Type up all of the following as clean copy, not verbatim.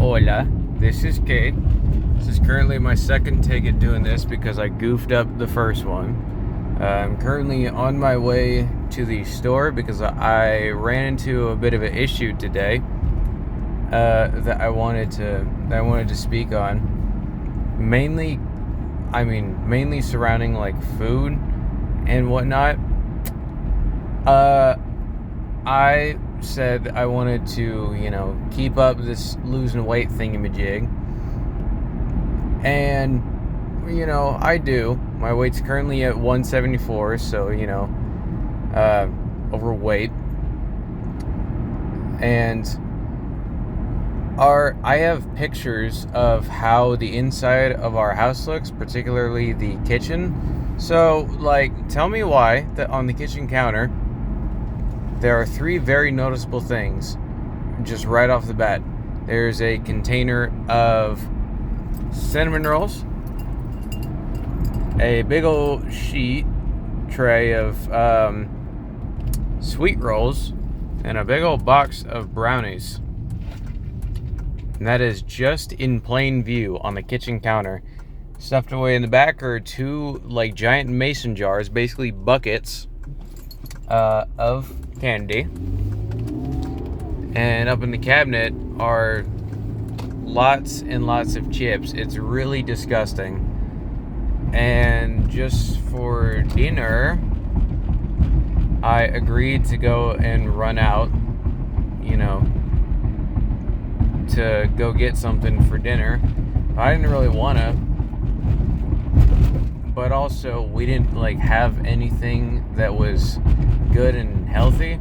Hola, this is Kate. This is currently my second take at doing this because I goofed up the first one. I'm currently on my way to the store because I ran into a bit of an issue today that I wanted to speak on. Mainly surrounding like food and whatnot. I said I wanted to, keep up this losing weight thingamajig. And, I do. My weight's currently at 174, so, overweight. And I have pictures of how the inside of our house looks, particularly the kitchen. So, tell me why that on the kitchen counter there are three very noticeable things just right off the bat. There's a container of cinnamon rolls, a big old sheet tray of sweet rolls, and a big old box of brownies. And that is just in plain view on the kitchen counter. Stuffed away in the back are two giant mason jars, basically buckets of candy, and up in the cabinet are lots and lots of chips. It's really disgusting. And just for dinner, I agreed to go and run out, to go get something for dinner. I didn't really want to, but also we didn't have anything that was good and healthy,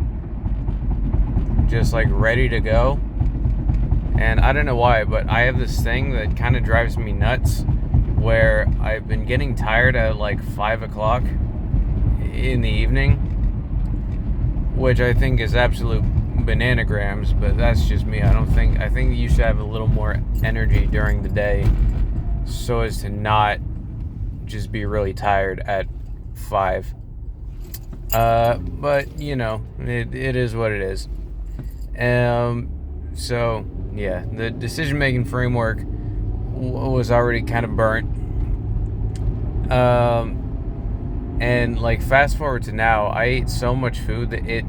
just ready to go. And I don't know why, but I have this thing that kind of drives me nuts, where I've been getting tired at 5 o'clock in the evening, which I think is absolute bananagrams, but that's just me. I think you should have a little more energy during the day so as to not just be really tired at 5. But it is what it is. So yeah, the decision-making framework was already kind of burnt. And fast forward to now, I ate so much food that it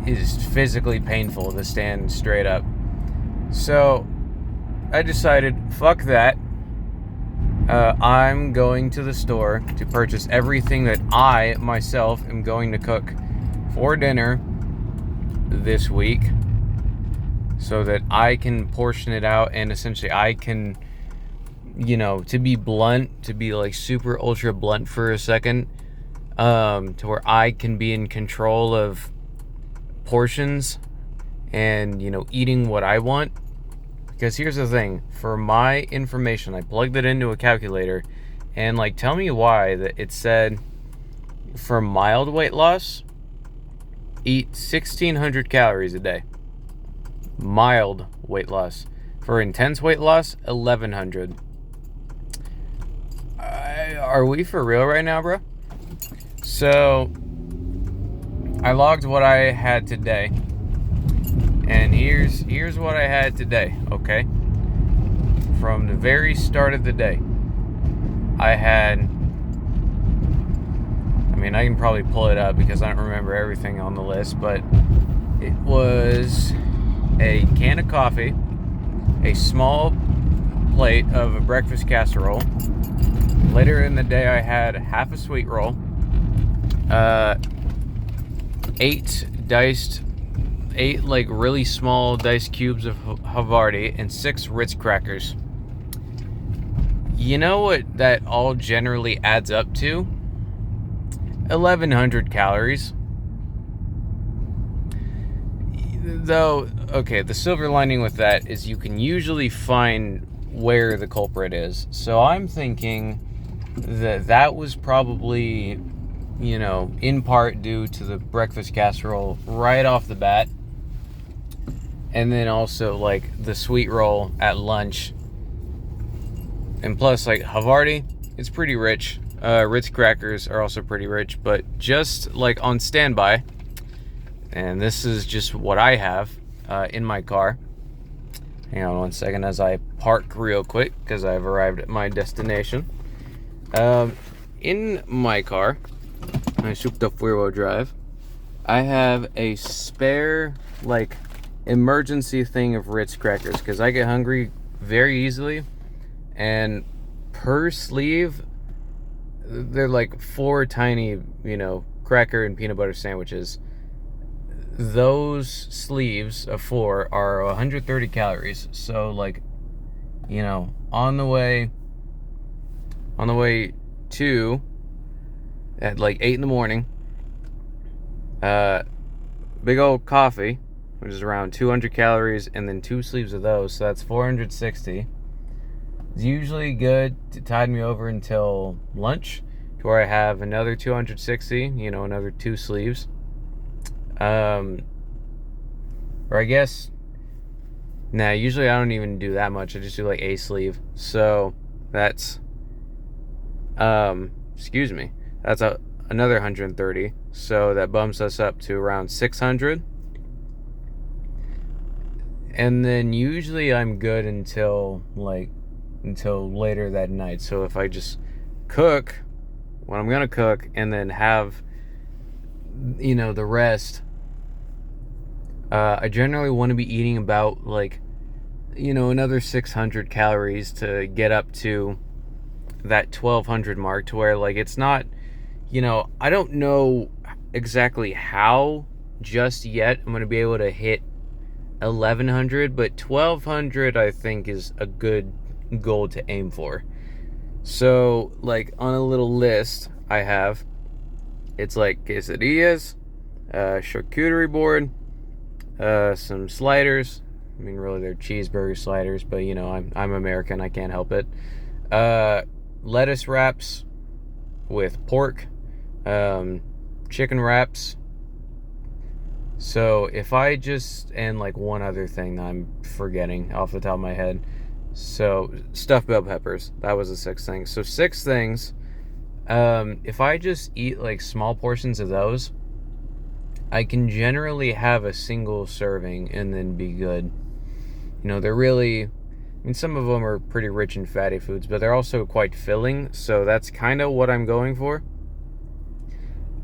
is physically painful to stand straight up. So I decided, fuck that. I'm going to the store to purchase everything that I myself am going to cook for dinner this week, so that I can portion it out, and essentially I can, to be blunt, to be super ultra blunt for a second, to where I can be in control of portions and, eating what I want. Because here's the thing, for my information, I plugged it into a calculator, and tell me why that it said for mild weight loss, eat 1,600 calories a day. Mild weight loss. For intense weight loss, 1,100. Are we for real right now, bro? So I logged what I had today, and here's what I had today. Okay, from the very start of the day, I can probably pull it up because I don't remember everything on the list, but it was a can of coffee, a small plate of a breakfast casserole. Later in the day, I had half a sweet roll, 8 really small diced cubes of Havarti, and 6 Ritz crackers. You know what that all generally adds up to? 1,100 calories. Though, okay, the silver lining with that is you can usually find where the culprit is. So I'm thinking that was probably, in part due to the breakfast casserole right off the bat. And then also, the sweet roll at lunch. And plus, Havarti, it's pretty rich. Ritz crackers are also pretty rich, but just on standby, and this is just what I have in my car, Hang on one second as I park real quick because I've arrived at my destination. In my car, my souped-up four-wheel drive, I have a spare, like, emergency thing of Ritz crackers because I get hungry very easily, and per sleeve, they're like 4 tiny, cracker and peanut butter sandwiches. Those sleeves of 4 are 130 calories. So, like, on the way to at like 8 in the morning, big old coffee, which is around 200 calories, and then 2 sleeves of those, so that's 460. It's usually good to tide me over until lunch, to where I have another 260, another 2 sleeves. Or I guess, usually I don't even do that much. I just do like a sleeve. So that's, that's another 130. So that bumps us up to around 600. And then usually I'm good until later that night. So if I just cook what I'm gonna cook and then have, the rest, I generally want to be eating about another 600 calories to get up to that 1200 mark, to where it's not, I don't know exactly how just yet I'm going to be able to hit 1100, but 1200 I think is a good goal to aim for. So on a little list I have, it's like quesadillas, charcuterie board, some sliders. I mean, really, they're cheeseburger sliders, but I'm American, I can't help it. Lettuce wraps with pork, chicken wraps. So if I just, and one other thing that I'm forgetting off the top of my head. So stuffed bell peppers, that was the 6th thing. So 6 things. If I just eat small portions of those, I can generally have a single serving and then be good. They're really, some of them are pretty rich in fatty foods, but they're also quite filling, so that's kind of what I'm going for.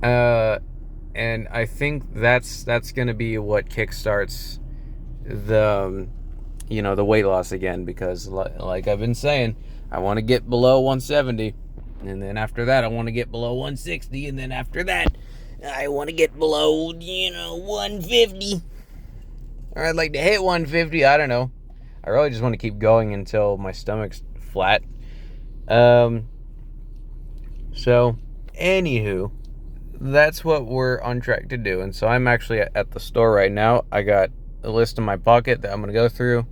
And I think that's going to be what kickstarts the, the weight loss again, because like I've been saying, I want to get below 170, and then after that I want to get below 160, and then after that I want to get below, 150. Or I'd like to hit 150. I don't know. I really just want to keep going until my stomach's flat. So, anywho, that's what we're on track to do. And so I'm actually at the store right now. I got a list in my pocket that I'm going to go through,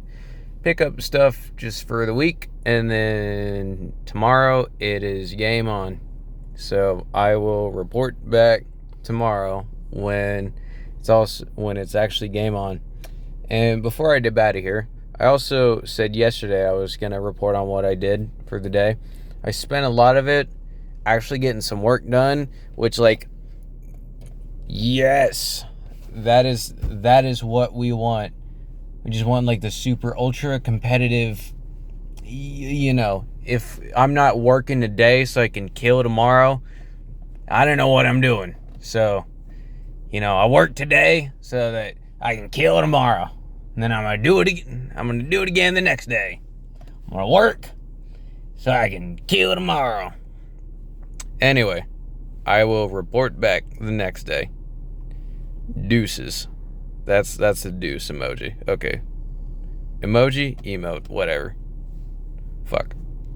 pick up stuff just for the week, and then tomorrow it is game on. So I will report back tomorrow when it's actually game on. And before I dip out of here, I also said yesterday I was going to report on what I did for the day. I spent a lot of it actually getting some work done, which yes, that is what we want. We just want the super ultra competitive, if I'm not working today so I can kill tomorrow, I don't know what I'm doing. So, I work today so that I can kill tomorrow. And then I'm going to do it again. I'm going to do it again the next day. I'm going to work so I can kill tomorrow. Anyway, I will report back the next day. Deuces. That's a deuce emoji. Okay. Emoji, emote, whatever. Fuck.